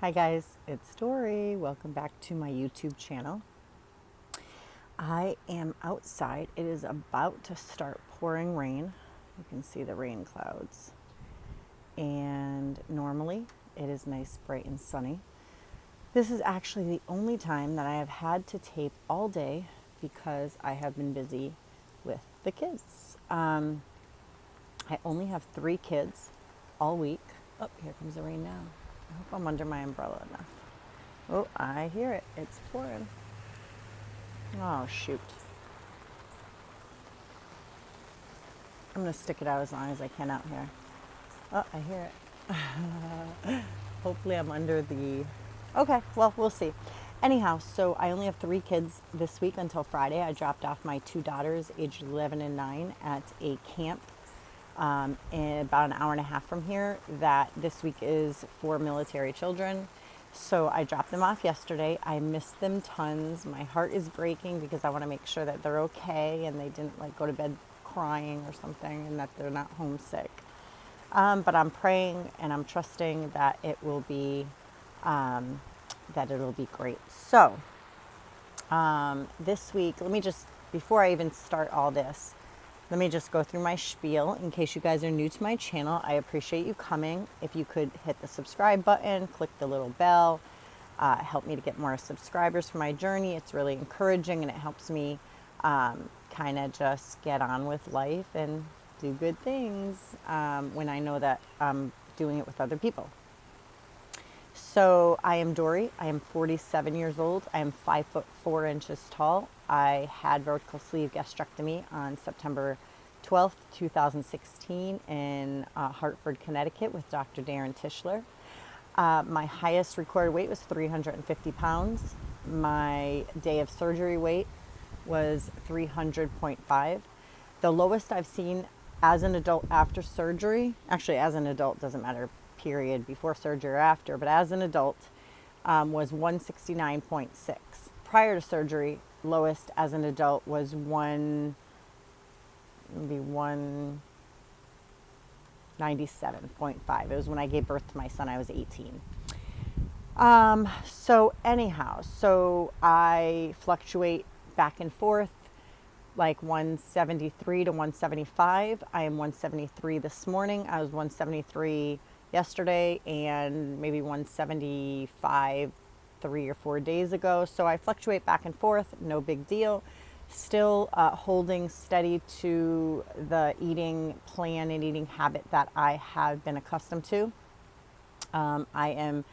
Hi guys, it's Dory. Welcome back to my YouTube channel. I am outside. It is about to start pouring rain. You can see the rain clouds. And normally it is nice, bright, and sunny. This is actually the only time that I have had to tape all day because I have been busy with the kids. I only have 3 kids all week. Oh, here comes the rain now. I hope I'm under my umbrella enough. Oh, I hear it. It's pouring. Oh, shoot. I'm going to stick it out as long as I can out here. Oh, I hear it. Hopefully I'm under the... Okay, well, we'll see. Anyhow, so I only have 3 kids this week until Friday. I dropped off my 2 daughters, aged 11 and 9, at a camp in about an hour and a half from here that this week is for military children. So I dropped them off yesterday. I miss them tons. My heart is breaking because I want to make sure that they're okay and they didn't go to bed crying or something and that they're not homesick. But I'm praying and I'm trusting that it will be great. So this week, before I even start all this, let me just go through my spiel. In case you guys are new to my channel, I appreciate you coming. If you could hit the subscribe button, click the little bell, help me to get more subscribers for my journey. It's really encouraging and it helps me kind of just get on with life and do good things when I know that I'm doing it with other people. So I am Dory. I am 47 years old. I am 5'4" tall. I had vertical sleeve gastrectomy on September 12th, 2016 in Hartford, Connecticut with Dr. Darren Tischler. My highest recorded weight was 350 pounds. My day of surgery weight was 300.5. The lowest I've seen as an adult after surgery, actually as an adult, doesn't matter, period, before surgery or after, but as an adult, was 169.6. Prior to surgery, lowest as an adult was 197.5. It was when I gave birth to my son. I was 18. So I fluctuate back and forth, like 173 to 175. I am 173 this morning. I was 173 yesterday and maybe 175 3 or 4 days ago. So I fluctuate back and forth, no big deal. Still holding steady to the eating plan and eating habit that I have been accustomed to. I am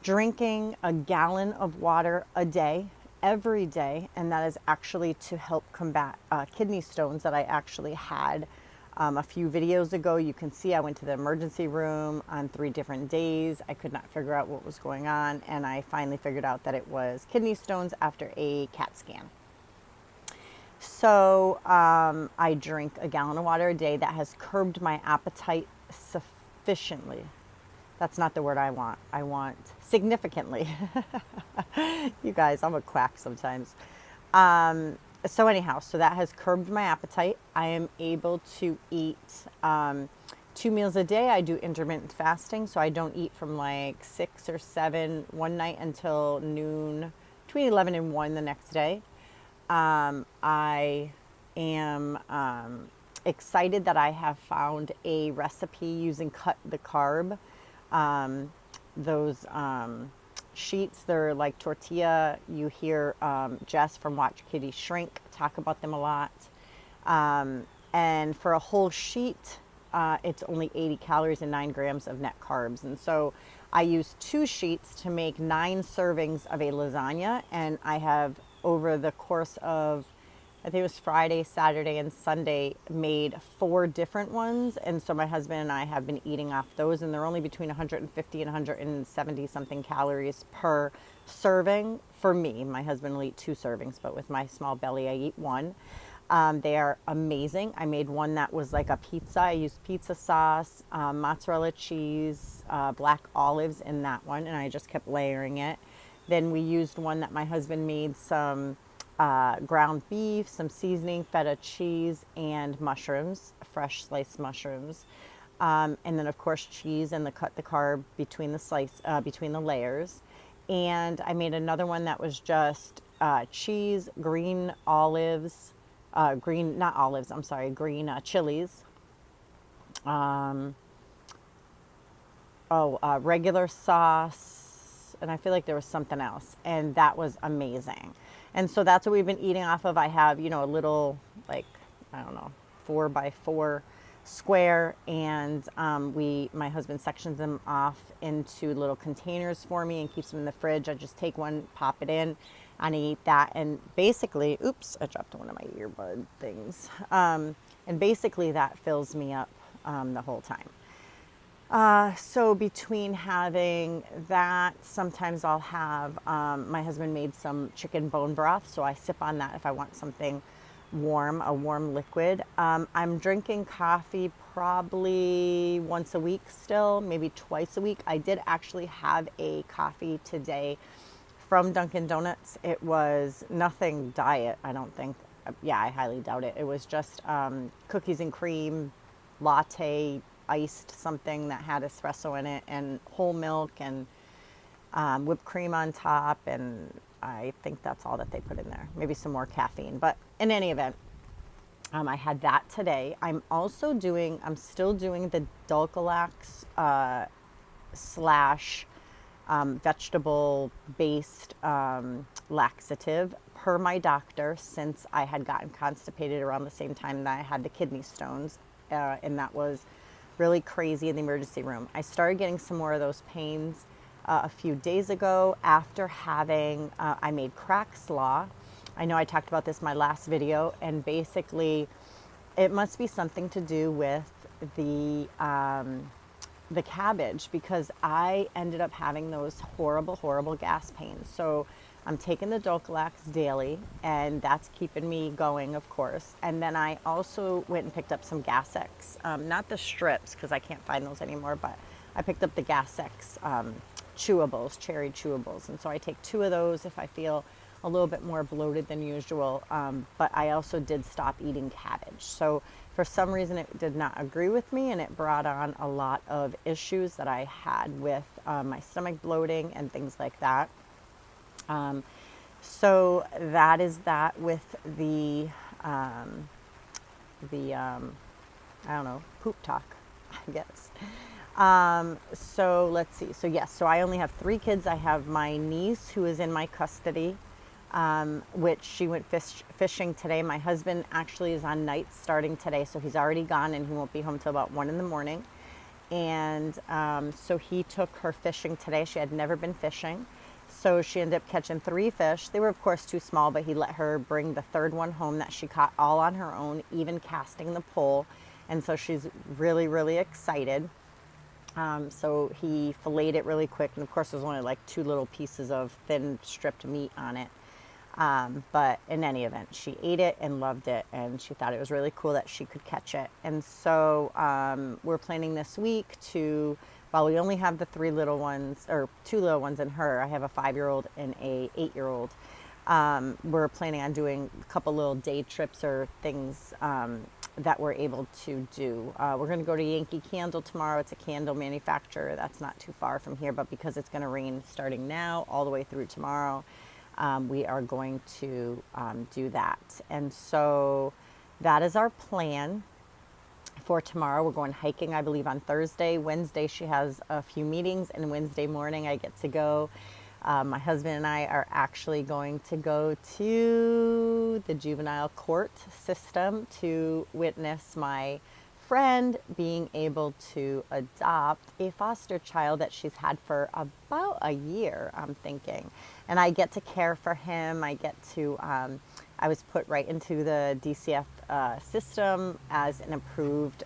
drinking a gallon of water a day, every day, and that is actually to help combat kidney stones that I actually had a few videos ago. You can see I went to the emergency room on 3 different days. I could not figure out what was going on, and I finally figured out that it was kidney stones after a CAT scan. So I drink a gallon of water a day. That has curbed my appetite sufficiently. That's not the word I want. I want significantly. You guys, I'm a quack sometimes. So that has curbed my appetite. I am able to eat 2 meals a day. I do intermittent fasting, so I don't eat from like 6 or 7 one night until noon, between 11 and 1 the next day. I am excited that I have found a recipe using Cut the Carb. Those sheets, they're like tortilla. You hear Jess from Watch Kitty Shrink talk about them a lot. And for a whole sheet, it's only 80 calories and 9 grams of net carbs. And so I use 2 sheets to make 9 servings of a lasagna. And I have, over the course of, I think it was Friday, Saturday, and Sunday, made 4 different ones. And so my husband and I have been eating off those, and they're only between 150 and 170 something calories per serving for me. My husband will eat 2 servings, but with my small belly, I eat 1. They are amazing. I made one that was like a pizza. I used pizza sauce, mozzarella cheese, black olives in that one, and I just kept layering it. Then we used one that my husband made, some ground beef, some seasoning, feta cheese, and mushrooms, fresh sliced mushrooms. And then of course cheese and cut the carb between between the layers. And I made another one that was just cheese, green olives, green, not olives, I'm sorry, green chilies, regular sauce, and I feel like there was something else, and that was amazing. And so that's what we've been eating off of. I have, a little, like, I don't know, 4x4 square, and my husband sections them off into little containers for me and keeps them in the fridge. I just take one, pop it in, and I eat that. And basically, oops, I dropped one of my earbud things. And basically that fills me up the whole time. So between having that, sometimes I'll have, my husband made some chicken bone broth, so I sip on that if I want something warm, a warm liquid. I'm drinking coffee probably once a week still, maybe twice a week. I did actually have a coffee today from Dunkin' Donuts. It was nothing diet, I don't think. Yeah, I highly doubt it. It was just cookies and cream, latte, iced something that had espresso in it, and whole milk, and whipped cream on top, and I think that's all that they put in there. Maybe some more caffeine, but in any event, I had that today. I'm still doing the Dulcolax slash vegetable-based laxative per my doctor, since I had gotten constipated around the same time that I had the kidney stones, and that was really crazy in the emergency room. I started getting some more of those pains a few days ago after having, I made crack slaw. I know I talked about this in my last video, and basically it must be something to do with the cabbage, because I ended up having those horrible, horrible gas pains. So I'm taking the Dulcolax daily, and that's keeping me going, of course. And then I also went and picked up some Gas X, not the strips, because I can't find those anymore, but I picked up the Gas X chewables, cherry chewables. And so I take 2 of those if I feel a little bit more bloated than usual. But I also did stop eating cabbage. So for some reason it did not agree with me, and it brought on a lot of issues that I had with my stomach bloating and things like that. So that is that with the I don't know, poop talk, I guess. So let's see. So yes, so I only have 3 kids. I have my niece who is in my custody, which she went fishing today. My husband actually is on nights starting today, so he's already gone, and he won't be home till about 1 in the morning. And so he took her fishing today. She had never been fishing. So she ended up catching 3 fish. They were, of course, too small, but he let her bring the 3rd one home that she caught all on her own, even casting the pole. And so she's really, really excited. So he filleted it really quick. And of course, there's only like 2 little pieces of thin stripped meat on it. But in any event, she ate it and loved it. And she thought it was really cool that she could catch it. And so we're planning this week to... Well, we only have the 3 little ones, or 2 little ones and her. I have a 5-year-old and a 8-year-old. We're planning on doing a couple little day trips or things that we're able to do. We're going to go to Yankee Candle tomorrow. It's a candle manufacturer that's not too far from here, but because it's going to rain starting now all the way through tomorrow, we are going to do that. And so that is our plan for tomorrow. We're going hiking, I believe, on Thursday. Wednesday, she has a few meetings, and Wednesday morning, I get to go. My husband and I are actually going to go to the juvenile court system to witness my friend being able to adopt a foster child that she's had for about a year, I'm thinking. And I get to care for him. I get to... I was put right into the DCF system as an approved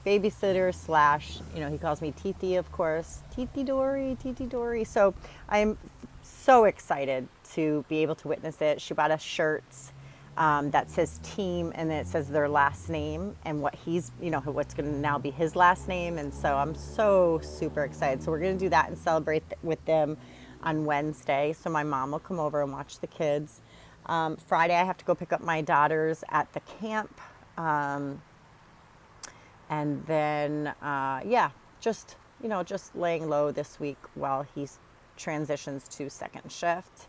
babysitter slash, he calls me Titi, of course. Titi Dory. So I'm so excited to be able to witness it. She bought us shirts that says team, and then it says their last name and what he's, what's going to now be his last name. And so I'm so super excited. So we're going to do that and celebrate with them on Wednesday. So my mom will come over and watch the kids. Friday, I have to go pick up my daughters at the camp. And then, yeah, just, just laying low this week while he transitions to second shift.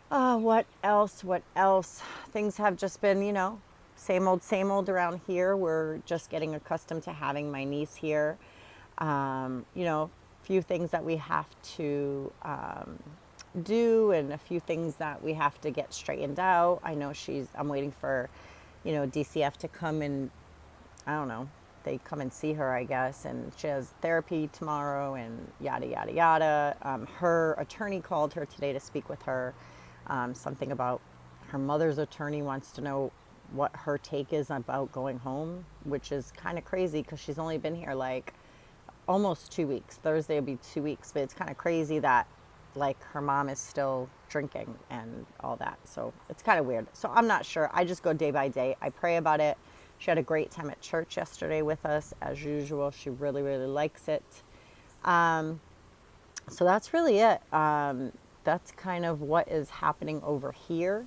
What else? What else? Things have just been, same old around here. We're just getting accustomed to having my niece here. Few things that we have to do and a few things that we have to get straightened out. I know I'm waiting for, DCF to come and, I don't know, they come and see her, I guess, and she has therapy tomorrow and yada, yada, yada. Her attorney called her today to speak with her. Something about her mother's attorney wants to know what her take is about going home, which is kind of crazy because she's only been here like almost 2 weeks. Thursday will be 2 weeks, but it's kind of crazy that like her mom is still drinking and all that. So it's kind of weird. So I'm not sure. I just go day by day. I pray about it. She had a great time at church yesterday with us, as usual. She really, really likes it. So that's really it. That's kind of what is happening over here.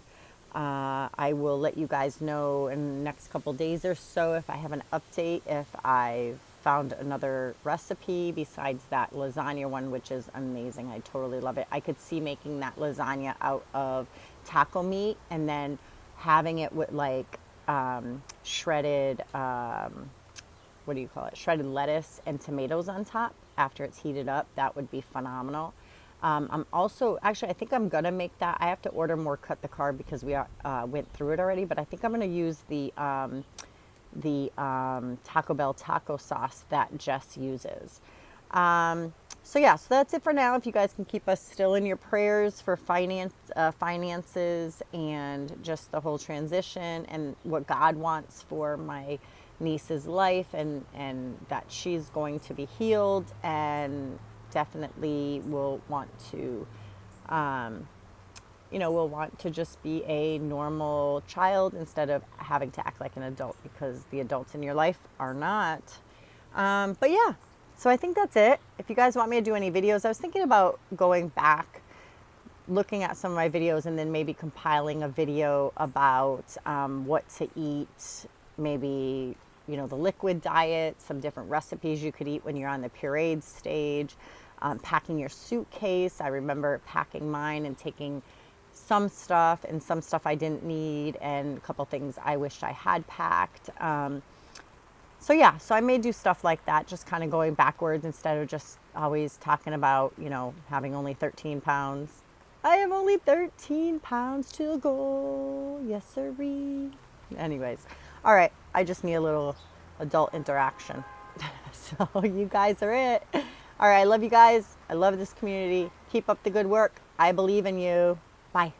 I will let you guys know in the next couple days or so if I have an update, if I've found another recipe besides that lasagna one, which is amazing. I totally love it. I could see making that lasagna out of taco meat and then having it with like shredded, what do you call it? Shredded lettuce and tomatoes on top after it's heated up. That would be phenomenal. I'm also, actually, I think I'm going to make that. I have to order more cut the carb because we went through it already, but I think I'm going to use the Taco Bell taco sauce that Jess uses. So yeah, so that's it for now. If you guys can keep us still in your prayers for finances and just the whole transition and what God wants for my niece's life and that she's going to be healed and definitely will want to, will want to just be a normal child instead of having to act like an adult because the adults in your life are not. But yeah, so I think that's it. If you guys want me to do any videos, I was thinking about going back, looking at some of my videos and then maybe compiling a video about what to eat, maybe, the liquid diet, some different recipes you could eat when you're on the pureed stage, packing your suitcase. I remember packing mine and taking some stuff and some stuff I didn't need and a couple things I wished I had packed. So yeah, so I may do stuff like that, just kind of going backwards instead of just always talking about, having only 13 pounds. I have only 13 pounds to go. Yes, sirree. Anyways, all right. I just need a little adult interaction. So you guys are it. All right. I love you guys. I love this community. Keep up the good work. I believe in you. Bye.